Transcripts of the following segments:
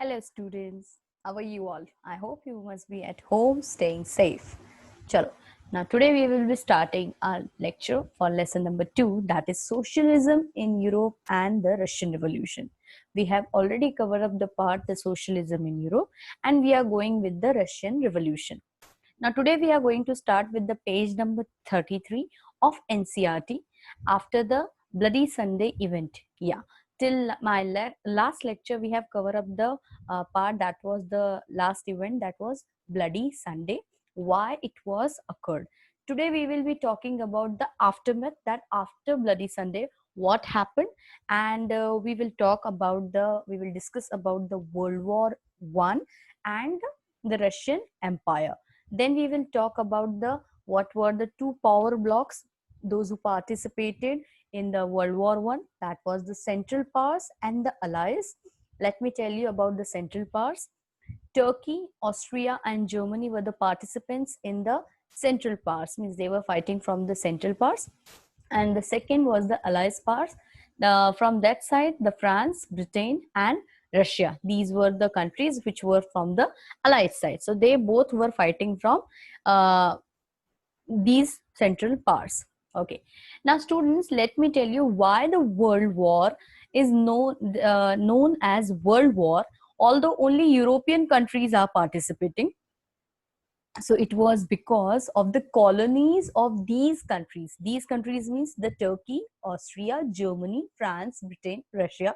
Hello students, how are you all? I hope you must be at home staying safe. Chalo. Now today we will be starting our lecture for lesson number 2, that is socialism in Europe and the Russian Revolution. We have already covered up the part the socialism in Europe and we are going with the Russian Revolution. Now today we are going to start with the page number 33 of NCRT after the Bloody Sunday event. Yeah, till my last lecture we have covered up the part that was the last event, that was Bloody Sunday, why it was occurred. Today we will be talking about the aftermath, that after Bloody Sunday what happened, and we will discuss about the World War One and the Russian Empire. Then we will talk about the what were the two power blocks, those who participated in the World War One, that was the Central Powers and the Allies. Let me tell you about the Central Powers. Turkey, Austria, and Germany were the participants in the Central Powers, means they were fighting from the Central Powers. And the second was the Allies Powers. From that side, the France, Britain, and Russia. These were the countries which were from the Allied side. So they both were fighting from these central powers. Okay. Now, students, let me tell you why the World War is known as World War, although only European countries are participating. So it was because of the colonies of these countries. These countries means the Turkey, Austria, Germany, France, Britain, Russia.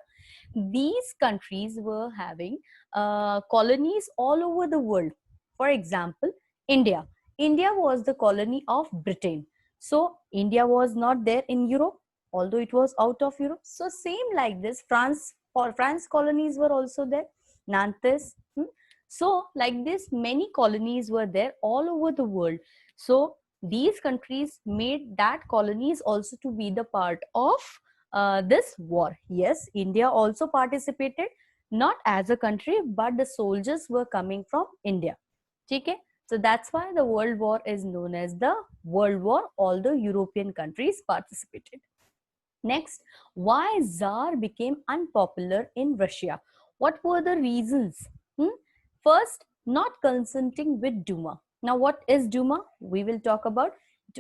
These countries were having colonies all over the world. For example, India. India was the colony of Britain. So India was not there in Europe, although it was out of Europe. So same like this, France, or France colonies were also there. Nantes. So like this, many colonies were there all over the world. So these countries made that colonies also to be the part of this war. Yes, India also participated, not as a country, but the soldiers were coming from India. Okay? So that's why the World War is known as the World War. All the European countries participated. Next, why Tsar became unpopular in Russia? What were the reasons? First, not consenting with Duma. Now, what is Duma? We will talk about.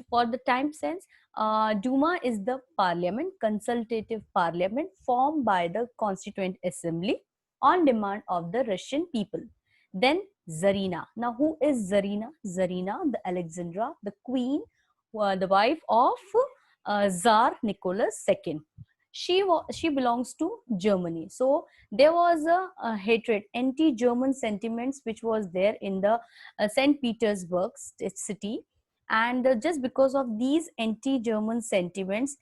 For the time sense, Duma is the parliament, consultative parliament formed by the Constituent Assembly on demand of the Russian people. Then Tsarina. Now, who is Tsarina? Tsarina, the Alexandra, the queen, the wife of Tsar Nicholas II. She belongs to Germany. So there was a hatred, anti-German sentiments which was there in the St. Petersburg city, and just because of these anti-German sentiments,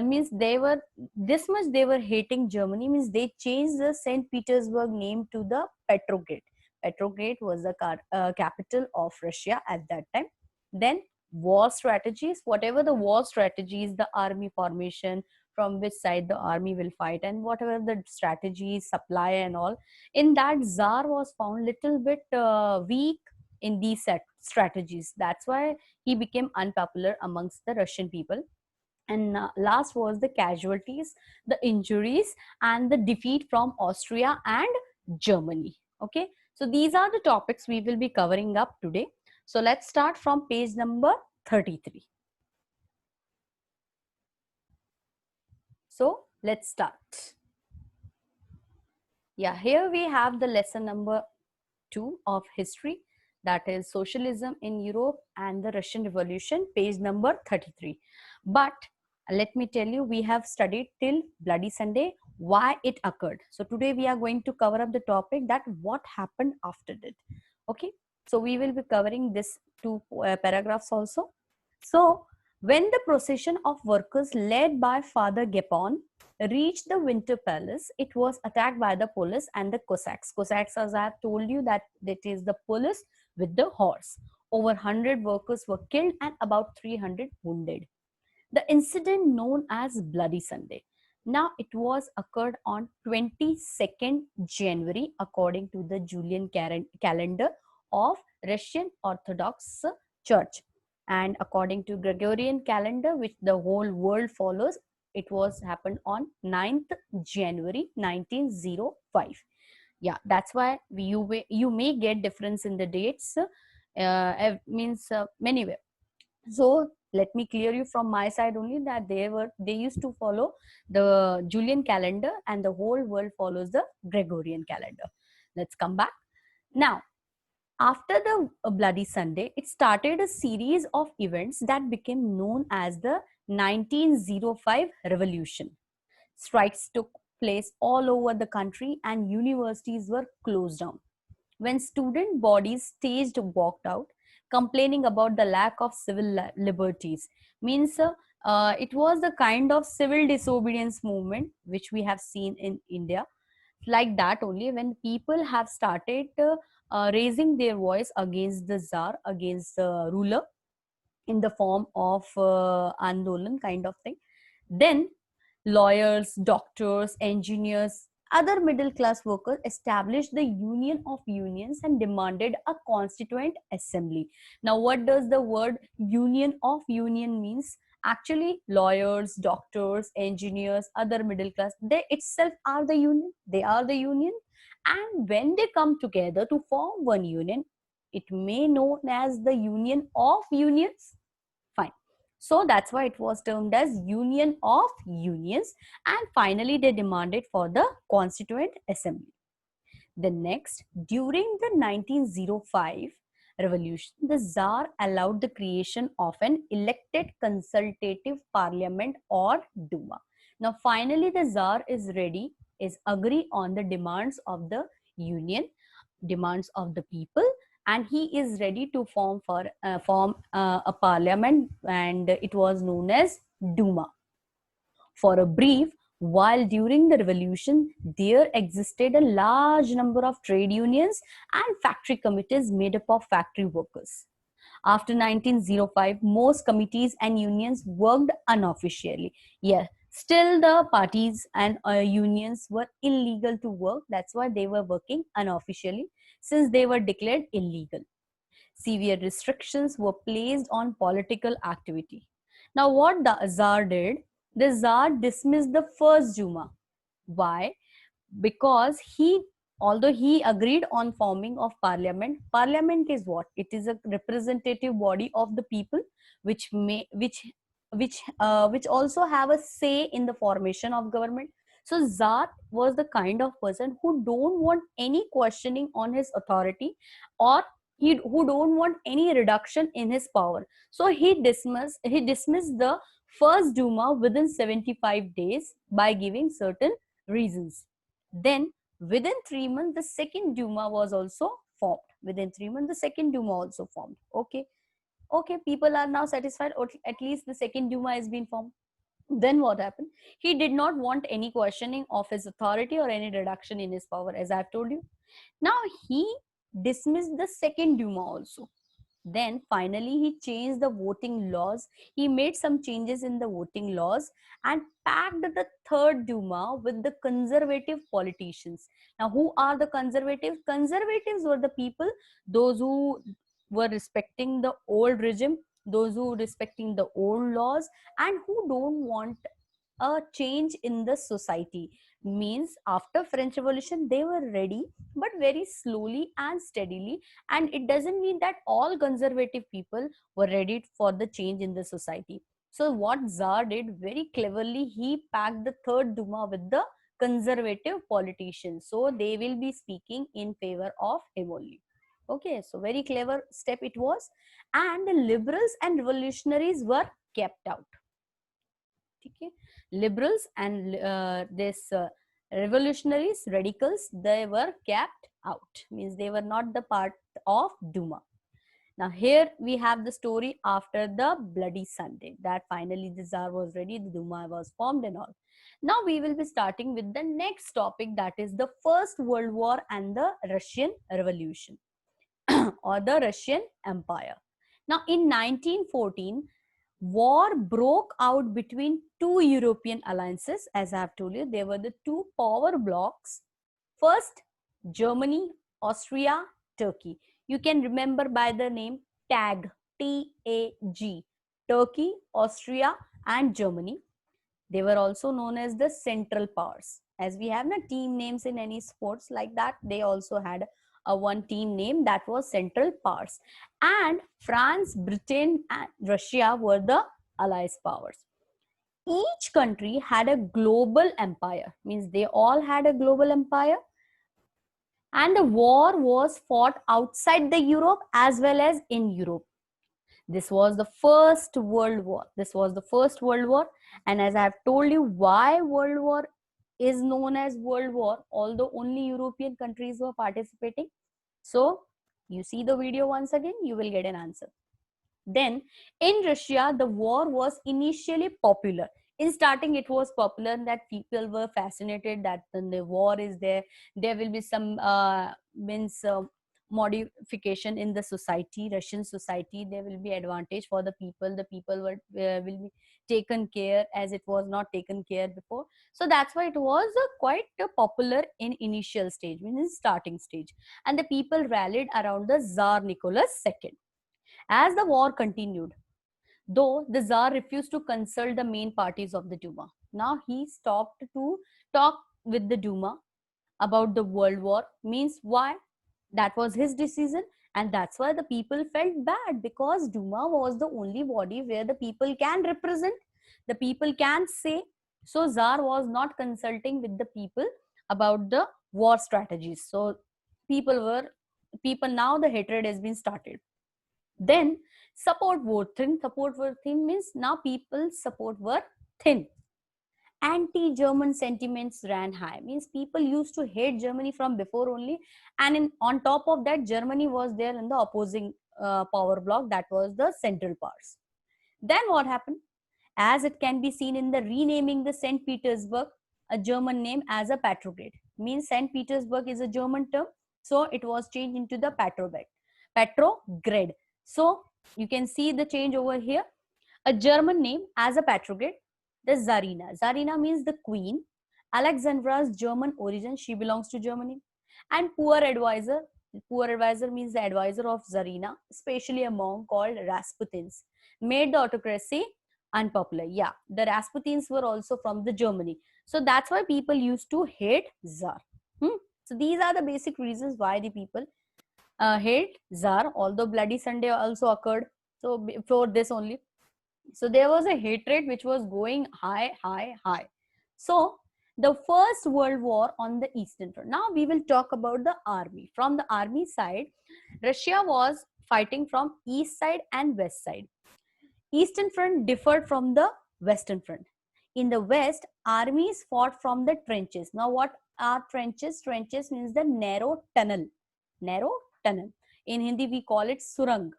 means they were this much they were hating Germany, means they changed the St. Petersburg name to the Petrograd. Petrograd was the capital of Russia at that time. Then war strategies, whatever the war strategies, the army formation, from which side the army will fight, and whatever the strategies, supply and all, in that Tsar was found little bit weak in these strategies. That's why he became unpopular amongst the Russian people. And last was the casualties, the injuries, and the defeat from Austria and Germany. Okay, so these are the topics we will be covering up today. So let's start from page number 33. So let's start. Yeah, here we have the lesson number 2 of history, that is socialism in Europe and the Russian Revolution, page number 33. But let me tell you, we have studied till Bloody Sunday, why it occurred. So today we are going to cover up the topic that what happened after that. Okay, so we will be covering this two paragraphs also. So when the procession of workers led by Father Gapon reached the Winter Palace, it was attacked by the police and the Cossacks. Cossacks, as I have told you, that it is the police with the horse. Over 100 workers were killed and about 300 wounded. The incident known as Bloody Sunday. Now it was occurred on 22nd January according to the Julian calendar of Russian Orthodox Church, and according to Gregorian calendar which the whole world follows, it was happened on 9th January 1905. Yeah, that's why you may get difference in the dates, means many way. So let me clear you from my side only that they used to follow the Julian calendar and the whole world follows the Gregorian calendar. Let's come back now. After the Bloody Sunday, it started a series of events that became known as the 1905 revolution. Strikes took place all over the country and universities were closed down. When student bodies staged walked out, complaining about the lack of civil liberties, means it was the kind of civil disobedience movement which we have seen in India. Like that only, when people have started raising their voice against the czar, against the ruler, in the form of andolan kind of thing, then lawyers, doctors, engineers, other middle class workers established the Union of Unions and demanded a constituent assembly. Now, what does the word Union of Union means? Actually, lawyers, doctors, engineers, other middle class, they itself are the union. They are the union. And when they come together to form one union, it may known as the Union of Unions. Fine. So that's why it was termed as Union of Unions. And finally, they demanded for the Constituent Assembly. The next, during the 1905 revolution, the Tsar allowed the creation of an elected consultative parliament or Duma. Now, finally, the Tsar is ready, is agree on the demands of the union, demands of the people, and he is ready to form a parliament, and it was known as Duma. For a brief while during the revolution, there existed a large number of trade unions and factory committees made up of factory workers. After 1905, most committees and unions worked unofficially. Yeah, still the parties and unions were illegal to work. That's why they were working unofficially, since they were declared illegal. Severe restrictions were placed on political activity. Now, what the Tsar did, the Tsar dismissed the first Duma. Why? Because although he agreed on forming of parliament is what? It is a representative body of the people, which also have a say in the formation of government. So Tsar was the kind of person who don't want any questioning on his authority, or who don't want any reduction in his power. So he dismissed the first Duma within 75 days by giving certain reasons. Then within 3 months, the second Duma was also formed. Within 3 months, the second Duma also formed. Okay, people are now satisfied, or at least the second Duma has been formed. Then what happened? He did not want any questioning of his authority or any reduction in his power, as I've told you. Now he dismissed the second Duma also. Then finally he changed the voting laws. He made some changes in the voting laws and packed the third Duma with the conservative politicians. Now, who are the conservatives? Conservatives were the people, those who were respecting the old regime, those who respecting the old laws, and who don't want a change in the society. Means after French Revolution they were ready, but very slowly and steadily, and it doesn't mean that all conservative people were ready for the change in the society. So what Tsar did very cleverly, he packed the third Duma with the conservative politicians, so they will be speaking in favor of him only. Okay, so very clever step it was. And the liberals and revolutionaries were kept out. Okay, liberals and this revolutionaries, radicals, they were kept out, means they were not the part of Duma. Now here we have the story after the Bloody Sunday, that finally the Tsar was ready, the Duma was formed and all. Now we will be starting with the next topic, that is the First World War and the Russian Revolution or the Russian Empire. Now in 1914, war broke out between two European alliances. As I have told you, there were the two power blocks. First, Germany, Austria, Turkey. You can remember by the name TAG, T-A-G, Turkey, Austria, and Germany. They were also known as the Central Powers. As we have not team names in any sports like that, they also had a one team name, that was Central Powers. And France, Britain, and Russia were the allies powers. Each country had a global empire, means they all had a global empire, and the war was fought outside the Europe as well as in Europe. This was the first world war. This was the first world war. And as I have told you, why world war is known as world war, although only European countries were participating. So you see the video once again, you will get an answer. Then in Russia, the war was initially popular. In starting, it was popular that people were fascinated that when the war is there, there will be some means modification in the society, Russian society. There will be advantage for the people. The people were will be taken care as it was not taken care before. So that's why it was quite popular in initial stage, in starting stage, and the people rallied around the Tsar Nicholas II. As the war continued, though the Tsar refused to consult the main parties of the Duma. Now he stopped to talk with the Duma about the world war. Means why? That was his decision, and that's why the people felt bad, because Duma was the only body where the people can represent, the people can say. So Tsar was not consulting with the people about the war strategies. So people now the hatred has been started. Then support were thin. Support were thin means now people's support were thin. Anti-German sentiments ran high. Means people used to hate Germany from before only, and on top of that, Germany was there in the opposing power bloc, that was the Central Powers. Then what happened? As it can be seen in the renaming the St. Petersburg, a German name, as a Petrograd. Means St. Petersburg is a German term, so it was changed into the Petrograd. Petrograd. So you can see the change over here. A German name as a Petrograd, the Tsarina. Tsarina means the queen. Alexandra's German origin, she belongs to Germany. And poor advisor. Poor advisor means the advisor of Tsarina, especially a monk called Rasputins, made the autocracy unpopular. Yeah, the Rasputins were also from the Germany. So that's why people used to hate Tsar. So these are the basic reasons why the people hate Tsar, although Bloody Sunday also occurred. So before this only. So there was a hatred which was going high, high, high. So the First World War on the Eastern Front. Now we will talk about the army. From the army side, Russia was fighting from east side and west side. Eastern Front differed from the Western Front. In the West, armies fought from the trenches. Now, what are trenches? Trenches means the narrow tunnel. Narrow tunnel. In Hindi, we call it surang.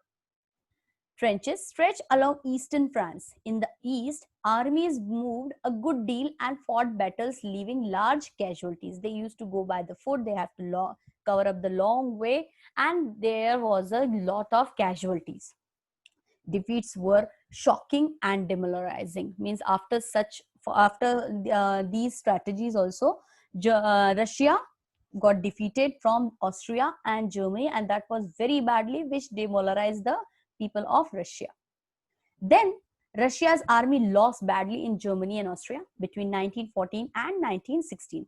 Trenches stretch along eastern France. In the east, armies moved a good deal and fought battles, leaving large casualties. They used to go by the foot, they have to cover up the long way, and there was a lot of casualties. Defeats were shocking and demoralizing. Means after these strategies also, Russia got defeated from Austria and Germany, and that was very badly, which demoralized the people of Russia. Then Russia's army lost badly in Germany and Austria between 1914 and 1916.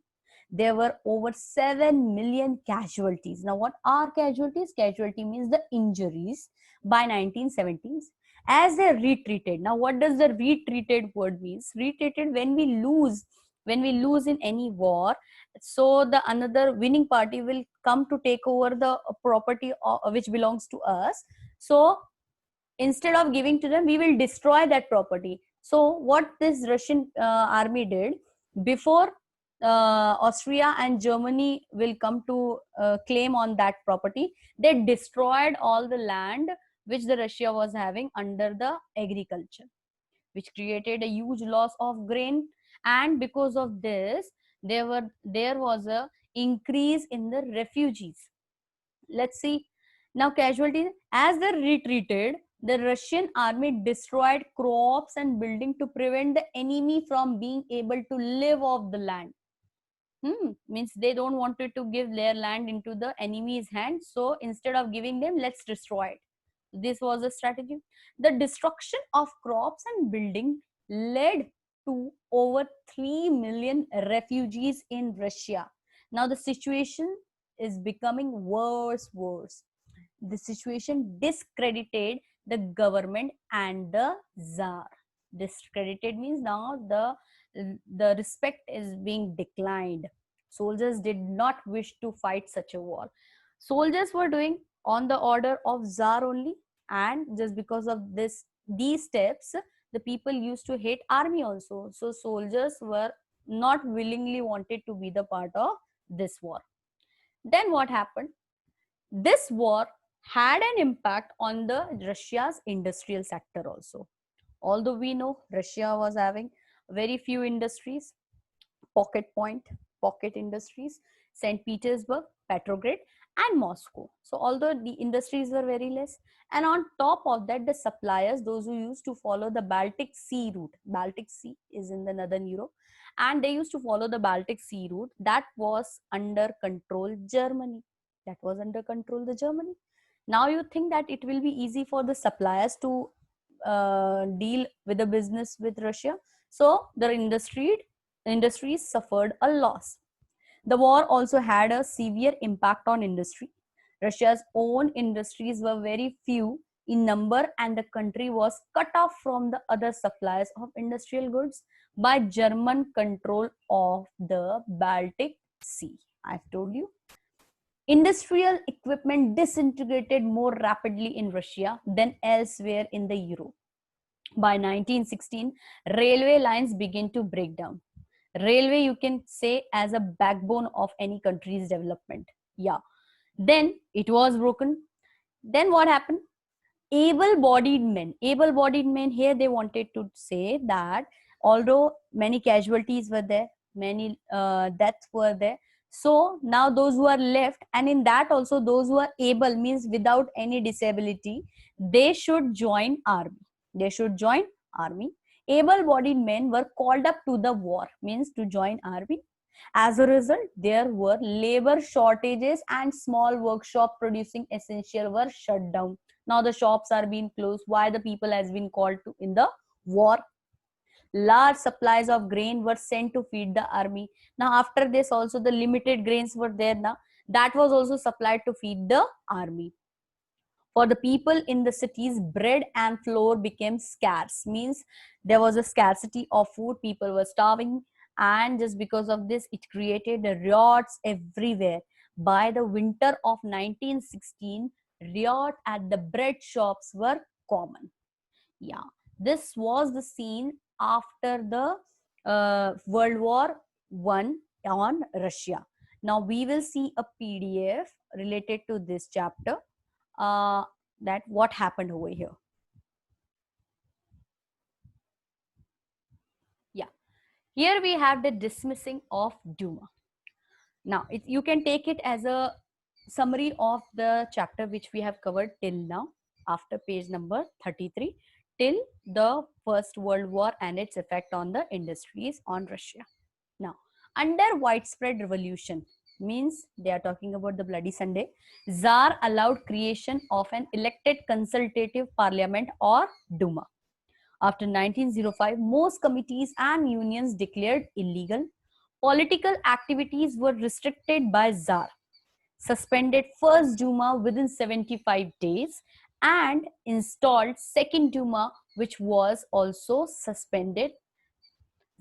There were over 7 million casualties. Now, what are casualties? Casualty means the injuries by 1970s. As they retreated. Now, what does the retreated word means? Retreated, when we lose in any war, so the another winning party will come to take over the property which belongs to us. So instead of giving to them, we will destroy that property. So what this Russian army did, before Austria and Germany will come to claim on that property, they destroyed all the land which the Russia was having under the agriculture, which created a huge loss of grain. And because of this, there was a increase in the refugees. Let's see. Now casualties, as they retreated, the Russian army destroyed crops and building to prevent the enemy from being able to live off the land. Means they don't wanted to give their land into the enemy's hands. So instead of giving them, let's destroy it. This was a strategy. The destruction of crops and building led to over 3 million refugees in Russia. Now the situation is becoming worse. The situation discredited the government and the Tsar. Discredited means now the respect is being declined. Soldiers did not wish to fight such a war. Soldiers were doing on the order of Tsar only, and just because of these steps, the people used to hate army also. So soldiers were not willingly wanted to be the part of this war. Then what happened? This war had an impact on the Russia's industrial sector also. Although we know Russia was having very few industries, Pocket Point, Pocket Industries, St. Petersburg, Petrograd, and Moscow. So although the industries were very less, and on top of that, the suppliers, those who used to follow the Baltic Sea route, Baltic Sea is in the northern Europe, and they used to follow the Baltic Sea route, that was under control Germany. That was under control the Germany. Now you think that it will be easy for the suppliers to deal with the business with Russia. So the industries suffered a loss. The war also had a severe impact on industry. Russia's own industries were very few in number, and the country was cut off from the other suppliers of industrial goods by German control of the Baltic Sea. I've told you. Industrial equipment disintegrated more rapidly in Russia than elsewhere in the Europe. By 1916, railway lines began to break down. Railway, you can say, as a backbone of any country's development. Yeah. Then it was broken. Then what happened? Able-bodied men here, they wanted to say that although many casualties were there, many deaths were there, so now those who are left, and in that also those who are able, means without any disability, they should join army. They should join army. Able-bodied men were called up to the war, means to join army. As a result, there were labor shortages, and small workshop producing essential were shut down. Now the shops are being closed. Why? The people has been called to in the war. Large supplies of grain were sent to feed the army. Now after this also the limited grains were there now. That was also supplied to feed the army. For the people in the cities, bread and flour became scarce. Means there was a scarcity of food. People were starving. And just because of this, it created riots everywhere. By the winter of 1916, riot at the bread shops were common. Yeah, this was the scene after the World War One on Russia. Now we will see a PDF related to this chapter, that what happened over here. Yeah, here we have the dismissing of Duma. Now you can take it as a summary of the chapter which we have covered till now, after page number 33, till the First World War and its effect on the industries on Russia. Now, under widespread revolution, means they are talking about the Bloody Sunday, Tsar allowed creation of an elected consultative parliament or Duma. After 1905, most committees and unions declared illegal. Political activities were restricted by Tsar, suspended first Duma within 75 days, and installed second Duma, which was also suspended.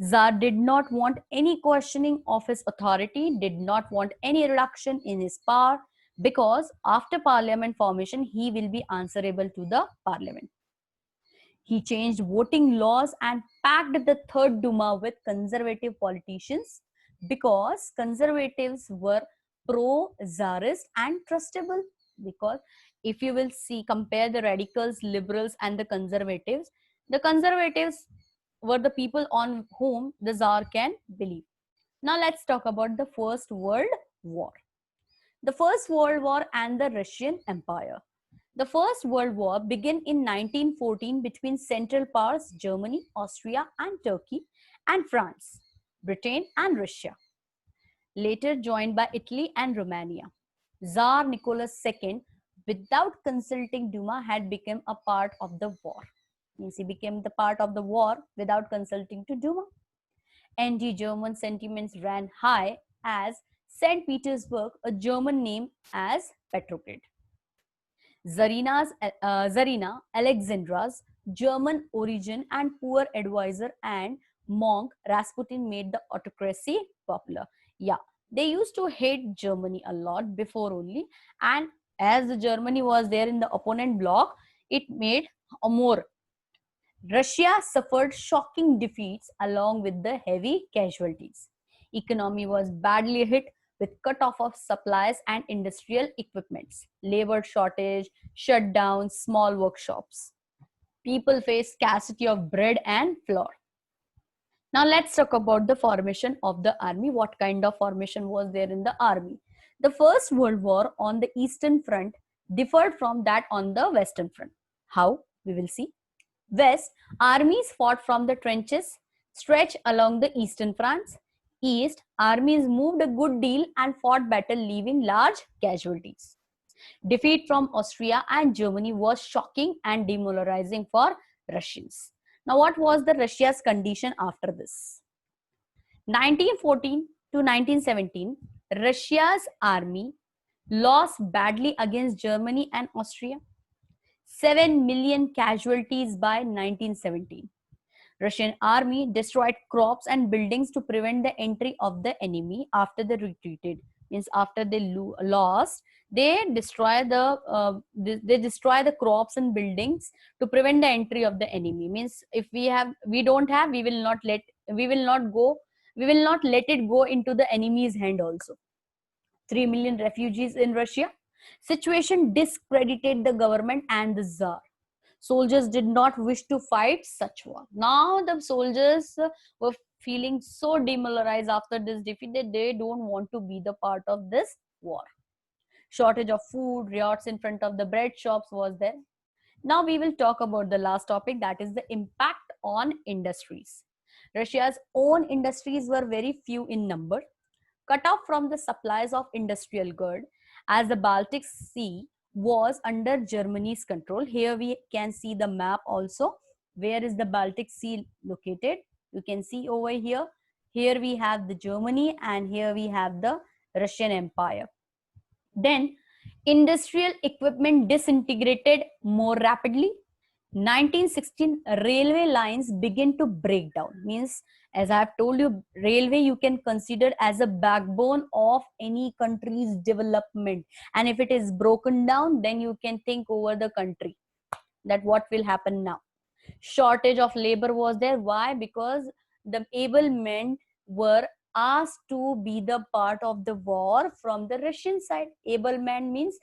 Tsar did not want any questioning of his authority, did not want any reduction in his power, because after parliament formation, he will be answerable to the parliament. He changed voting laws and packed the third Duma with conservative politicians, because conservatives were pro-Tsarist and trustable. Because if you will see, compare the radicals, liberals, and the conservatives were the people on whom the Tsar can believe. Now let's talk about the First World War. The First World War and the Russian Empire. The First World War began in 1914 between Central Powers Germany, Austria, and Turkey, and France, Britain, and Russia, later joined by Italy and Romania. Tsar Nicholas II, without consulting Duma, had become a part of the war. Means he became the part of the war without consulting to Duma. Anti-German sentiments ran high as St. Petersburg, a German name as Petrograd. Zarina, Alexandra's German origin and poor advisor and monk Rasputin made the autocracy popular. Yeah, they used to hate Germany a lot before only, and as the Germany was there in the opponent bloc, it made a more. Russia suffered shocking defeats along with the heavy casualties. Economy was badly hit with cut-off of supplies and industrial equipments, labor shortage, shutdowns, small workshops. People faced scarcity of bread and flour. Now let's talk about the formation of the army. What kind of formation was there in the army? The First World War on the Eastern Front differed from that on the Western Front. How? We will see. West, armies fought from the trenches stretched along the eastern France. East, armies moved a good deal and fought battle, leaving large casualties. Defeat from Austria and Germany was shocking and demoralizing for Russians. Now, what was the Russia's condition after this? 1914 to 1917, Russia's army lost badly against Germany and Austria. 7 million casualties by 1917. Russian army destroyed crops and buildings to prevent the entry of the enemy after they retreated. Means after they lost, they destroy the crops and buildings to prevent the entry of the enemy. Means if we don't have, we will not let it go into the enemy's hand also. 3 million refugees in Russia. Situation discredited the government and the Tsar. Soldiers did not wish to fight such war. Now the soldiers were feeling so demoralized after this defeat that they don't want to be the part of this war. Shortage of food, riots in front of the bread shops was there. Now we will talk about the last topic, that is the impact on industries. Russia's own industries were very few in number, cut off from the supplies of industrial goods as the Baltic Sea was under Germany's control. Here we can see the map also. Where is the Baltic Sea located? You can see over here. Here we have the Germany and here we have the Russian Empire. Then industrial equipment disintegrated more rapidly. 1916 railway lines begin to break down. Means, as I have told you, railway you can consider as a backbone of any country's development, and if it is broken down, then you can think over the country that what will happen now. Shortage of labor was there. Why? Because the able men were asked to be the part of the war from the Russian side. Able men means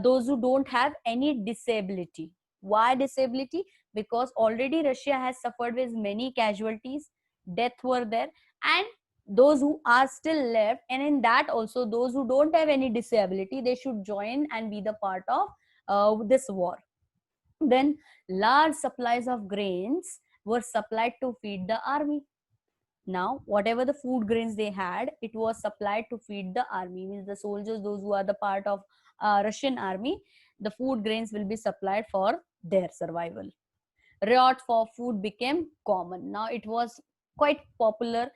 those who don't have any disability. Why disability? Because already Russia has suffered with many casualties, death were there, and those who are still left, and in that also those who don't have any disability, they should join and be the part of this war. Then large supplies of grains were supplied to feed the army. Now whatever the food grains they had, it was supplied to feed the army. Means the soldiers, those who are the part of Russian army, the food grains will be supplied for their survival. Riot for food became common. Now it was quite popular.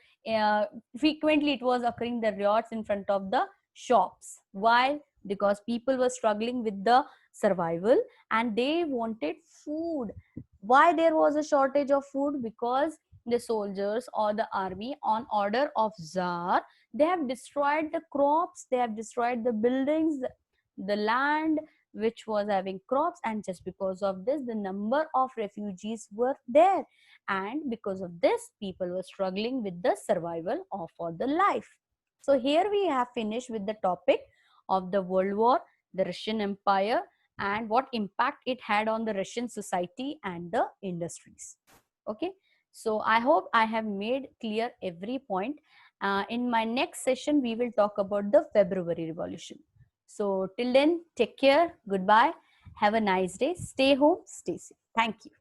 Frequently it was occurring, the riots in front of the shops. Why? Because people were struggling with the survival and they wanted food. Why there was a shortage of food? Because the soldiers or the army, on order of Tsar, they have destroyed the crops, they have destroyed the buildings, the land which was having crops, and just because of this the number of refugees were there, and because of this people were struggling with the survival of for the life. So here we have finished with the topic of the World War, the Russian Empire, and what impact it had on the Russian society and the industries. Okay, so I hope I have made clear every point. In my next session we will talk about the February Revolution. So till then, take care, goodbye, have a nice day, stay home, stay safe. Thank you.